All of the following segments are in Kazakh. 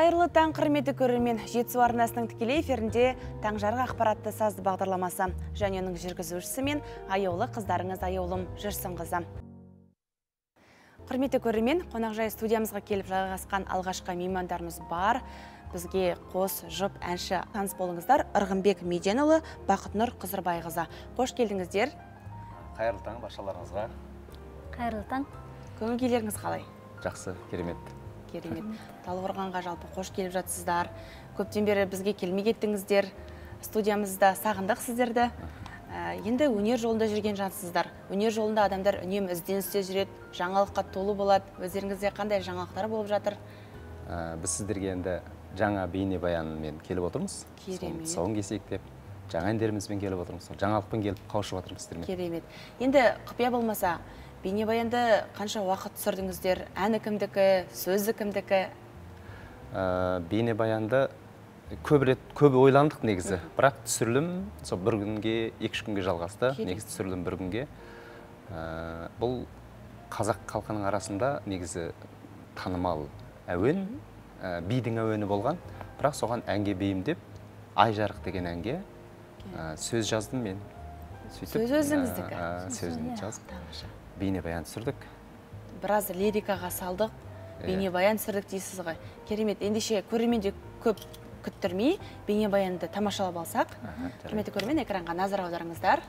Қайырлы таң, құрметті көрермен. Жетісу арнасының тікелей эфирінде таңжарық ақпаратты сазды бағдарламасы. Және оның жүргізушісі мен аяулы қыздарыңыз аяулым Жүрсінқызы. Құрметті көрермен, қонақжай студиямызға келіп жайғасқан алғашқы меймандарымыз бар. Бізге қос жұп әнші таныс болыңыздар. Ырғынбек Меденұлы, Бақытнұр Қызырбайқызы. Қош келдіңіздер. Қайырлы таң баршаларыңызға. Қайырлы таң. Көңіл күйлеріңіз қалай? Жақсы, керемет. Керемет. Талдықорғанға жалпы қош келіп жатсыздар. Көптен бері бізге келмей кеттіңіздер. Студиямызда сағындық сіздерді. Енді өнер жолында жүрген жансыздар. Өнер жолында адамдар үнемі ізденісте жүреді, жаңалыққа толы болады. Өздеріңізде қандай жаңалықтар болып жатыр? Біз сіздерге енді жаңа бейнебаянмен келіп отырмыз. Керемет. Тұсауын кесейік деп, жаңа әндерімізбен келіп отырмыз. Жаңалықпен келіп қауышып жатырмыз сіздермен. Керемет. Енді құпия болмаса, бейнебаянды қанша уақыт түсірдіңіздер? Әні кімдікі, сөзі кімдікі? Бейнебаянды көп ойландық негізі. Бірақ түсірілім сол бір күнге, 2-3 күнге жалғасты. Негізі түсірілім бір күнге. Бұл қазақ халқының арасында негізі танымал әуен, бидің әуені болған. Бірақ соған әнге бейімдеп, Ай жарық деген әнге сөз жаздым мен. Сөз өзіңіздікі? Сөзін жазып, бейнебаян түсірдік. Біраз лирикаға салдық, бейнебаян түсірдік дейсіз ғой. Керемет. Ендеше көрерменді көп күттірмей, бейнебаянды тамашалап алсақ. Құрметті көрермен, экранға назар аударыңыздар.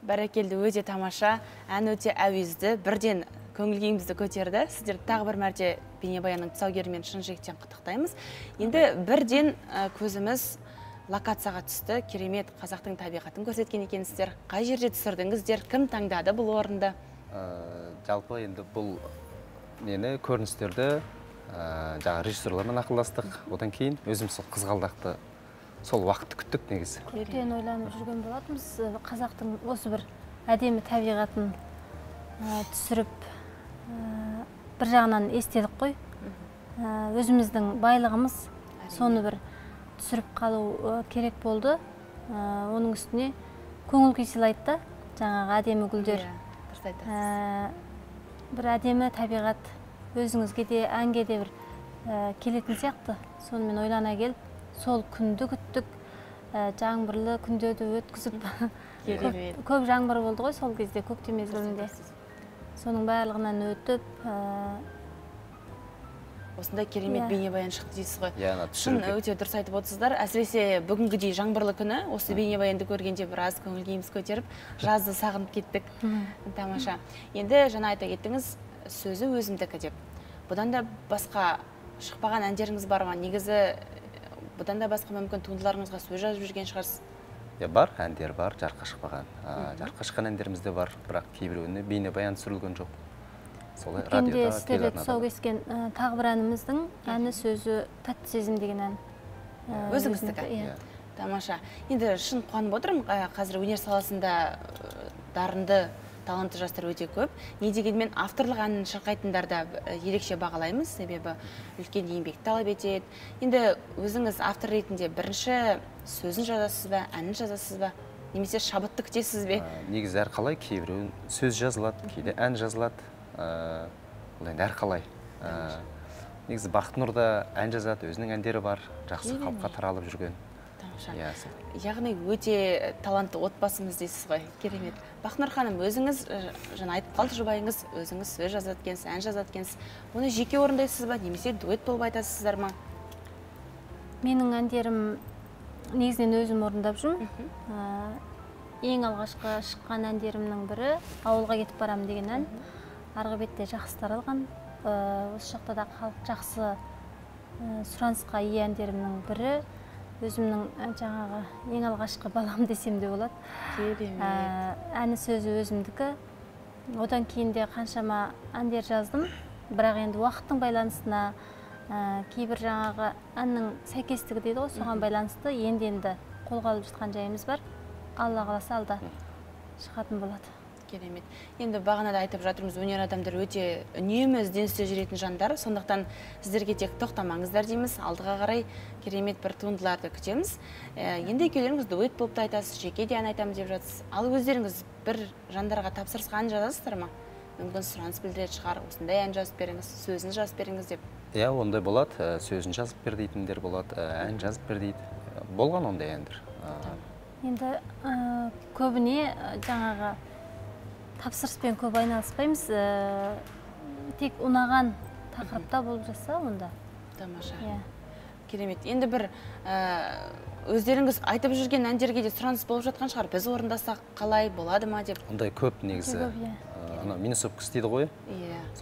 Бәрекелді, өте тамаша, ән өте әуезді, бірден көңіл күйімізді көтерді. Сіздерді тағы бір мәрте бейнебаянның тұсаукерімен шын жүректен құттықтаймыз. Енді бірден көзіміз локацияға түсті. Керемет қазақтың табиғатын көрсеткен екенсіздер. Қай жерде түсірдіңіздер? Кім таңдады бұл орынды? Жалпы енді бұл нені көріністерді жаңа режиссерлармен ақылдастық. Одан кейін өзіміз қызғалдақты сол уақытты күттік негізі. Көптен ойланып жүрген болатынбыз. Қазақтың осы бір әдемі табиғатын түсіріп, бір жағынан естелік қой. Өзіміздің байлығымыз, соны бір түсіріп қалу керек болды. Оның үстіне көңіл күй сыйлайды да, жаңағы әдемі гүлдер. Бір әдемі табиғат өзіңізге де, әнге де бір келетін сияқты. Сонымен ойлана келіп, сол күнді күттік, жаңбырлы күндерді өткізіп, көп жаңбыр болды ғой сол кезде, көктем мезгілінде. Соның барлығынан өтіп, осындай керемет бейнебаян шықты дейсіз ғой. Шын өте дұрыс айтып отырсыздар. Әсіресе бүгінгідей жаңбырлы күні осы бейнебаянды көргенде біраз көңіл күйіміз көтеріп, жазды сағынып кеттік. Тамаша. Енді жаңа айта кеттіңіз, сөзі өзімдікі деп. Бұдан да басқа шықпаған әндеріңіз бар ма? Негізі бұдан да басқа мүмкін туындыларыңызға сөз жазып жүрген шығарсыз? Бар, әндер бар, жарыққа шықпаған. Жарыққа шыққан әндеріміз де бар, бірақ кейбіреуіне бейнебаян түсірілген жоқ. Өткенде сіздерде тұсау кескен тағы бір әніміздің әні сөзі тәтті сезім деген ән. Өзіңіздікі? Тамаша. Енді шын қуанып отырмын, қазір өнер саласында дарынды, талантты жастар өте көп. Не дегенмен авторлық әнін шырқайтындарда ерекше бағалаймыз, себебі үлкен еңбек талап етеді. Енді өзіңіз автор ретінде бірінші сөзін жазасыз ба, әнін жазасыз ба, немесе шабытты күтесіз бе? Негізі әрқалай, кейбіреуін сөз жазылады, кейде ән жазылады. Ол енді әрқалай. Негізі Бақытнұрда ән жазады, өзінің әндері бар, жақсы халыққа таралып жүрген. Яғни өте талантты отбасымыз дейсіз ғой, керемет. Бақытнұр ханым, өзіңіз жаңа айтып қалды жұбайыңыз, өзіңіз сөз жазады екенсіз, ән жазады екенсіз. Оны жеке орындайсыз ба, немесе дуэт болып айтасыздар ма? Менің әндерім негізінен өзім орындап жүрмін. Ең алғашқы шыққан әндерімнің бірі «Ауылға кетіп барам» деген ән. Арғы бетте жақсы таралған. Осы жақта да халық жақсы сұранысқа ие әндерімнің бірі. Өзімнің жаңағы ең алғашқы балам десем де болады. Әні сөзі өзімдікі. Одан кейін де қаншама әндер жаздым. Бірақ енді уақыттың байланысына, кейбір жаңағы әннің сәйкестігі дейді ғой, соған байланысты енді қолға алып жатқан жайымыз бар. Алла қаласа алда шығатын болады. Керемет. Енді бағанада айтып жатырмыз, өнер адамдар өте үнемі ізденісте жүретін жандар, сондықтан сіздерге тек тоқтамаңыздар дейміз, алдыға қарай керемет бір туындыларды күтеміз. Енді екеулеріңіз дуэт болып айтасыз, жеке де ән айтамын деп жатсыз. Ал өздеріңіз бір жандарға тапсырысқа ән жазасыздар ма? Мүмкін сұраныс білдіреді шығар, осындай ән жазып беріңіз, сөзін жазып беріңіз деп. Ондай болады, сөзін жазып бер дейтіндер болады, ән жазып бер дейді. Болған ондай әндер. Енді көбіне жаңағы тапсырыспен көп айналыспаймыз. Тек ұнаған тақырыпта болып жатса онда. Тамаша. Керемет. Енді бір өздеріңіз айтып жүрген әндерге де сұраныс болып жатқан шығар. Біз орындасақ қалай болады ма деп. Ондай көп негізі. Минусовкасы дейді ғой.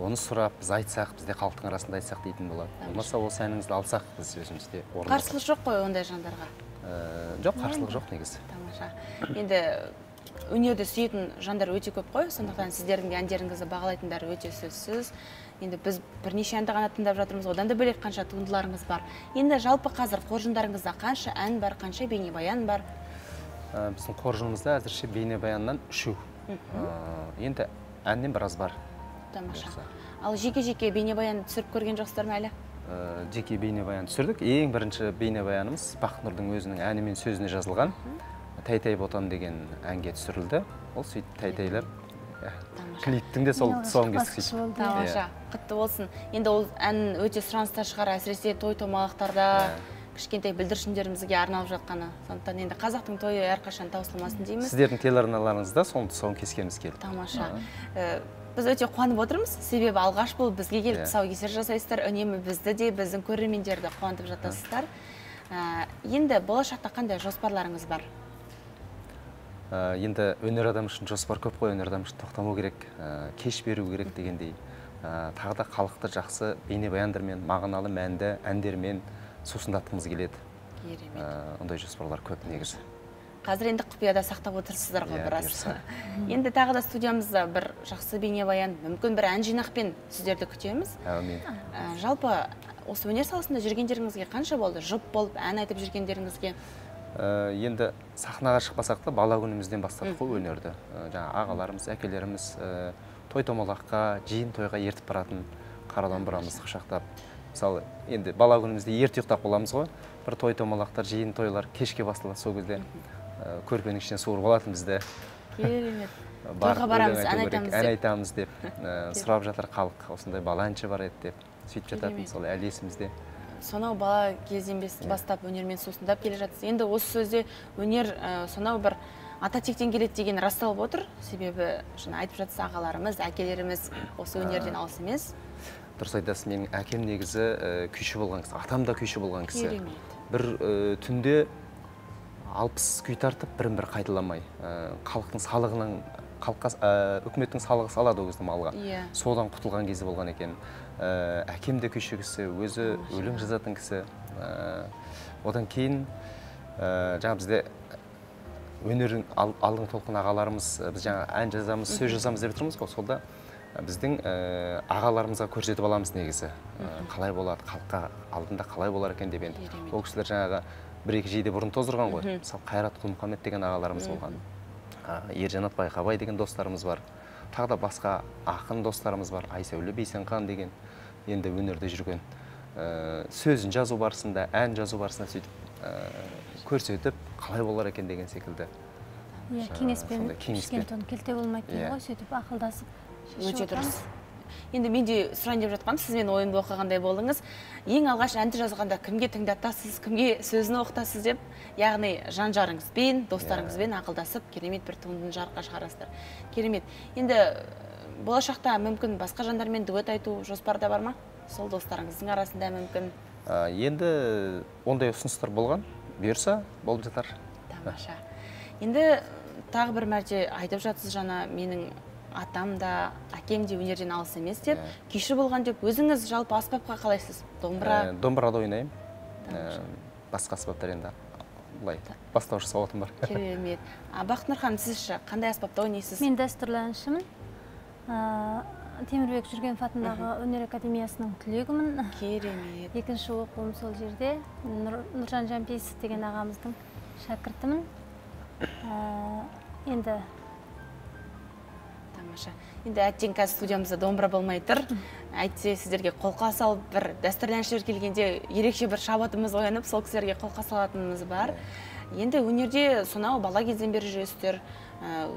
Оны сұрап, біз айтсақ, бізде халықтың арасында айтсақ дейтін болады. Болмаса осы әніңізді алсақ, біз өзімізде орындасақ. Қарсылық жоқ қой ондай жандарға? Жоқ, қарсылық жоқ негізі. Тамаша. Енді өнерді сүйетін жандар өте көп қой, сондықтан сіздердің әндеріңізді бағалайтындар өте сөзсіз. Енді біз бірнеше әнді ғана тыңдап жатырмыз, одан да бөлек қанша туындыларыңыз бар. Енді жалпы қазір қоржындарыңызда қанша ән бар, қанша бейнебаян бар? Біздің қоржынымызда әзірше бейнебаяннан 3. Енді әннен біраз бар. Тамаша. Ал жеке-жеке бейнебаянды түсіріп көрген жоқсыздар ма әлі? Жеке бейнебаян түсірдік. Ең бірінші бейнебаянымыз Бақытнұрдың өзінің әні мен сөзіне жазылған. Тәй-тәй ботам деген әнге түсірілді. Ол сөйтіп тәй-тәйлеп клиптің де сол тұсауын кестік сөйтіп. Тамаша, құтты болсын. Енді ол ән өте сұраныста шығар, әсіресе той-томалақтарда кішкентай бүлдіршіндерімізге арналып жатқаны. Сондықтан енді қазақтың тойы әрқашан таусылмасын дейміз. Сіздердің телеарналарыңызда соның тұсауын кескеніміз келді. Тамаша. Біз өте қуанып отырмыз, себебі алғаш болып бізге келіп тұсаукесер жасайсыздар, үнемі бізді де, біздің көрермендерді қуантып жатасыздар. Енді болашақта қандай жоспарларыңыз бар? Енді өнер адам үшін жоспар көп қой, өнер адам үшін тоқтамау керек, кеш беру керек дегендей. Тағы да халықты жақсы бейнебаяндармен, мағыналы мәнді әндермен сусындатқымыз келеді. Ондай жоспарлар көп негізі. Қазір енді құпияда сақтап отырсыздар ғой біраз. Енді тағы да студиямызда бір жақсы бейнебаян, мүмкін бір ән жинақпен сіздерді күтеміз. Әумин. Жалпы осы өнер саласында жүргендеріңізге қанша болды? Жұп болып ән айтып жүргендеріңізге? Енді сахнаға шықпасақ та бала күнімізден бастадық қой өнерді. Жаңа ағаларымыз, әкелеріміз той томалаққа, жиын тойға ертіп баратын, қара домбырамызды құшақтап. Мысалы, енді бала күнімізде ерте ұйықтап боламыз ғой. Бір той томалақтар, жиын тойлар кешке басталады, сол кезде көрпенің ішінен суырып алатын бізді. Керемет. Тойға барамыз, ән айтамыз деп сұрап жатыр халық, осындай бала әнші бар еді деп сөйтіп жататын, сол әлі есімізде. Сонау бала кезден бастап өнермен сусындап келе жатсыз. Енді осы сөзде өнер сонау бір ата тектен келеді деген расталып отыр. Себебі жаңа айтып жатсыз, ағаларымыз, әкелеріміз осы өнерден алыс емес. Дұрыс айтасыз, менің әкем негізі күйші болған кісі, атам да күйші болған кісі. Керемет. Бір түнде 60 күй тартып, бірін-бір қайталамай, халықтың салығының, үкіметтің салығы салады ол кезде малға. Содан құтылған кезі болған екен. Әкем де күйші кісі, өзі өлең жазатын кісі. Одан кейін жаңа бізде өнердің алдың толқын ағаларымыз, біз жаңа ән жазамыз, сөз жазамыз деп тұрмыз ғой, солда біздің ағаларымызға көрсетіп аламыз негізі. Қалай болады, халыққа алдында қалай болар екен деп енді. Ол кісілер жаңағы бір-екі жейде бұрын тоздырған ғой. Мысалы, Қайрат Құлмұхаммед деген ағаларымыз болған. Ержанат Байқабай деген достарымыз бар. Тағы да басқа ақын достарымыз бар. Айсәуле Бейсенхан деген енді өнерде жүрген. Сөзін жазу барысында, ән жазу барысында сөйтіп көрсетіп, қалай болар екен деген секілді. Кеңеспен пішкен тон келте болмайды ғой, сөйтіп ақылдасып. Өте дұрыс. Енді мен де сұрайын деп жатқаным, сіз мен ойымды оқығандай болдыңыз. Ең алғаш әнді жазғанда кімге тыңдатасыз, кімге сөзін оқытасыз деп, яғни жан-жарыңызбен, достарыңызбен ақылдасып, керемет бір туындыны жарыққа шығарасыздар. Керемет. Енді болашақта мүмкін басқа жандармен дуэт айту жоспарда бар ма? Сол достарыңыздың арасында мүмкін? Енді ондай ұсыныстар болған, бұйырса болып жатар. Тамаша. Енді тағы бір мәрте айтып жатсыз, жаңа менің атам да, әкем де өнерден алыс емес деп, күйші болған деп, өзіңіз жалпы аспапқа қалайсыз? Домбыра? Домбырада ойнаймын. Басқа аспаптар енді бұлай бастаушы сауатым бар. Керемет. Бақытнұр ханым, сіз қандай аспапта ойнайсыз? Мен дәстүрлі әншімін. Темірбек Жүргенов атындағы өнер академиясының түлегімін. Керемет. Екінші оқуым сол жерде. Нұржан Жампейісов деген ағамыздың шәкіртімін. Енді тамаша. Енді әттең қазір студиямызда домбыра болмай тұр. Әйтсе сіздерге қолқа салып, бір дәстүрлі әншілер келгенде ерекше бір шабытымыз оянып, сол кісілерге қолқа салатынымыз бар. Енді өнерде сонау бала кезден бері жүресіздер,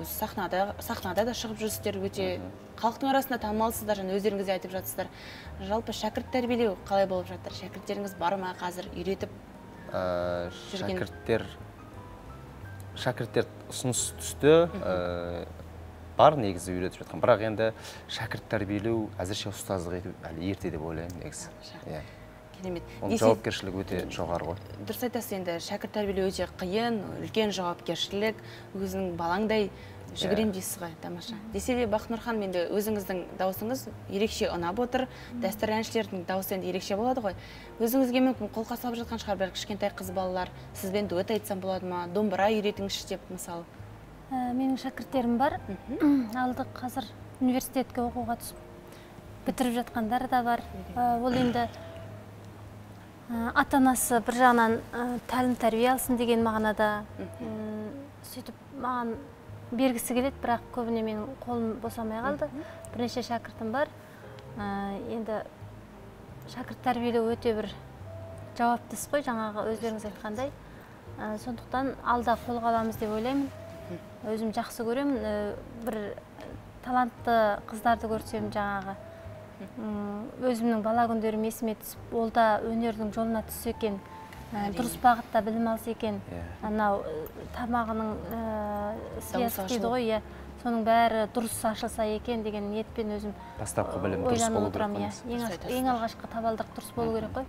сахнада да шығып жүрсіздер, өте халықтың арасында танымалсыздар, және өздеріңіз де айтып жатсыздар. Жалпы шәкірт тәрбиелеу қалай болып жатыр? Шәкірттеріңіз бар ма қазір үйретіп жүрген? Шәкірттер ұсыныс түсті, бар негізі үйретіп жатқан. Бірақ енді шәкірт тәрбиелеу әзірше ұстаздық ету әлі ерте деп ойлаймын негізі. Керемет. Оның жауапкершілігі өте жоғары ғой. Дұрыс айтасыз, енді шәкірт тәрбиелеу өте қиын, үлкен жауапкершілік, өзінің балаңдай жүгірем дейсіз ғой, тамаша. Десе де Бақытнұр ханым, енді өзіңіздің дауысыңыз ерекше ұнап отыр, дәстүрлі әншілердің дауысы енді ерекше болады ғой. Өзіңізге мүмкін қолқа салып жатқан шығар, бір кішкентай қыз балалар, сізбен дуэт айтсам болады ма, домбыра үйретіңізші деп мысалы? Менің шәкірттерім бар. Алдық қазір университетке оқуға түсіп бітіріп жатқандар да бар. Ол енді ата-анасы бір жағынан тәлім тәрбие алсын деген мағынада сөйтіп маған бергісі келеді, бірақ көбіне менің қолым босамай қалды. Бірнеше шәкіртім бар. Енді шәкірт тәрбиелеу өте бір жауапты іс қой, жаңағы өздеріңіз айтқандай. Сондықтан алда қолға аламыз деп ойлаймын. Өзім жақсы көремін. Бір талантты қыздарды көрсем жаңағы өзімнің бала күндерім есіме түсіп, ол да өнердің жолына түссе екен, дұрыс бағытта білім алса екен, анау тамағының сиясы дейді ғой, соның бәрі дұрыс ашылса екен деген ниетпен өзім бастапқы білім дұрыс болу керек. Ең алғашқы табалдырық дұрыс болу керек қой.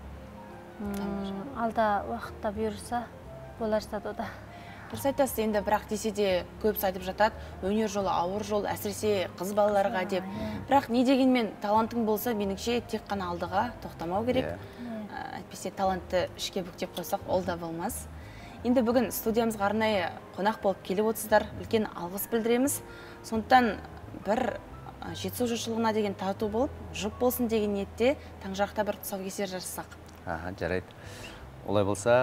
Алда уақытта бұйырса бола жатады ода. Дұрыс айтасыз, енді бірақ десе де көбісі айтып жатады, өнер жолы ауыр жол, әсіресе қыз балаларға деп. Бірақ не дегенмен талантың болса, меніңше тек қана алдыға тоқтамау керек. Әйтпесе талантты ішке бүктеп қойсақ, ол да болмас. Енді бүгін студиямызға арнайы қонақ болып келіп отырсыздар, үлкен алғыс білдіреміз. Сондықтан бір жетісу жұртшылығына деген тарту болып, жұп болсын деген ниетте таңжақта бір тұсаукесер жасасақ. Жарайды. Олай болса,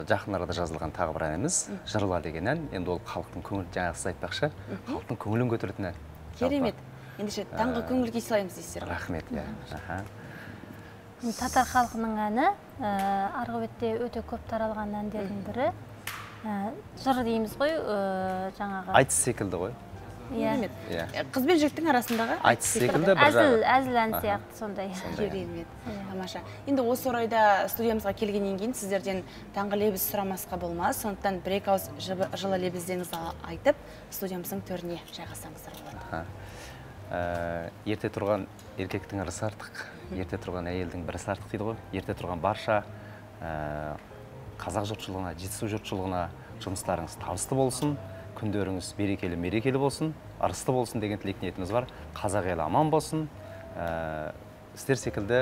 жақын арада жазылған тағы бір әніміз «Жырла» деген ән. Енді ол халықтың көңілін, жаңағы сіз айтпақшы, халықтың көңілін көтеретін ән. Керемет. Ендеше таңғы көңіл күй сыйлаймыз дейсіздер. Рахмет. Татар халқының әні, арғы бетте өте көп таралған әндердің бірі. Жыр дейміз ғой, жаңағы. Айтыс секілді ғой. Керемет. Қыз бен жігіттің арасындағы айтыс секілді бір жағы. Әзіл ән сияқты сондай. Керемет. Тамаша. Енді осы орайда студиямызға келгеннен кейін сіздерден таңғы лебіз сұрамасқа болмас. Сондықтан бір-екі ауыз жылы лебіздеріңізді айтып, студиямыздың төріне жайғасаңыздар болады. Ерте тұрған еркектің ырысы артық, ерте тұрған әйелдің бірісі артық дейді ғой. Ерте тұрған барша қазақ жұртшылығына, жетісу жұртшылығына жұмыстарыңыз табысты болсын, күндеріңіз берекелі, мерекелі болсын, ырысты болсын деген тілек ниетіміз бар. Қазақ елі аман болсын. Сіздер секілді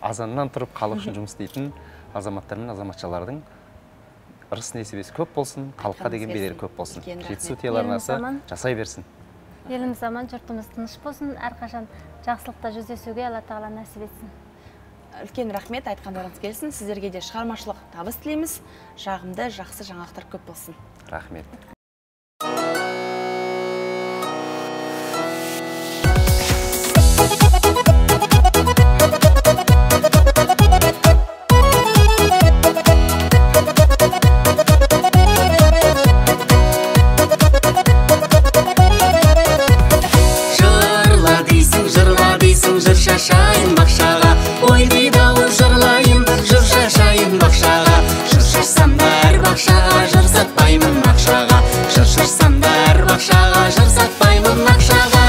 азаннан тұрып халық үшін жұмыс істейтін азаматтар мен азаматшалардың ырыс несібесі көп болсын, халыққа деген бедері көп болсын. Жетісу телеарнасы жасай берсін. Еліміз аман, жұртымыз тыныш болсын, әрқашан жақсылықта жүздесуге Алла тағала нәсіп етсін. Үлкен рахмет, айтқандарыңыз келсін. Сіздерге де шығармашылық табыс тілейміз. Жағымды, жақсы жаңалықтар көп болсын. Рахмет. Шашайын бақшаға, ой дейді-ау жырлайын, жыр шашайын бақшаға. Жыр шашсам да әр бақшаға, жыр сатпаймын ақшаға. Жыр шашсам да әр бақшаға, жыр сатпаймын ақшаға.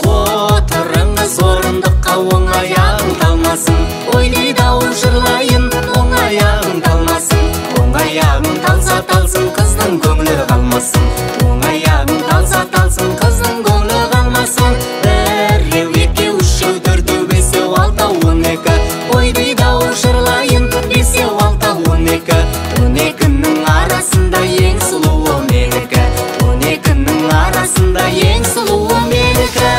Отырыңыз орындыққа, оң аяғың талмасын. Ой дейді-ау жырлайын, оң аяғың талмасын. Оң аяғың талса талсын, қыздың көңілі қалмасын. Оң аяғың талса талсын, қыздың көңілі қалмасын. Біреу, екеу, үшеу, төртеу, бесеу, алтау, 12. Ой дейді-ау жырлайын, бесеу, алтау, 12. 12-нің арасында ең сұлуы менікі. 12-нің арасында ең сұлуы менікі.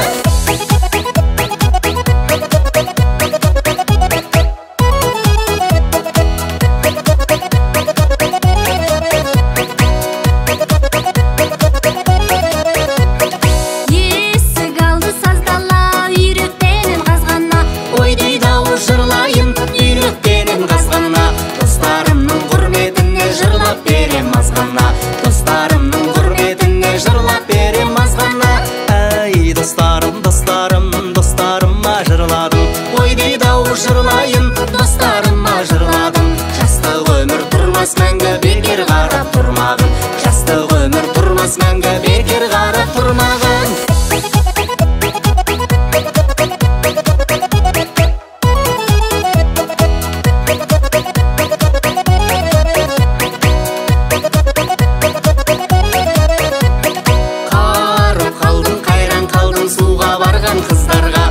Жырлайын, достарыма жырладым. Жастық өмір тұрмас мәңгі, бекер қарап тұрмағын. Жастық өмір тұрмас мәңгі, бекер қарап тұрмағын. Қарып қалдым, қайран қалдым суға барған қыздарға.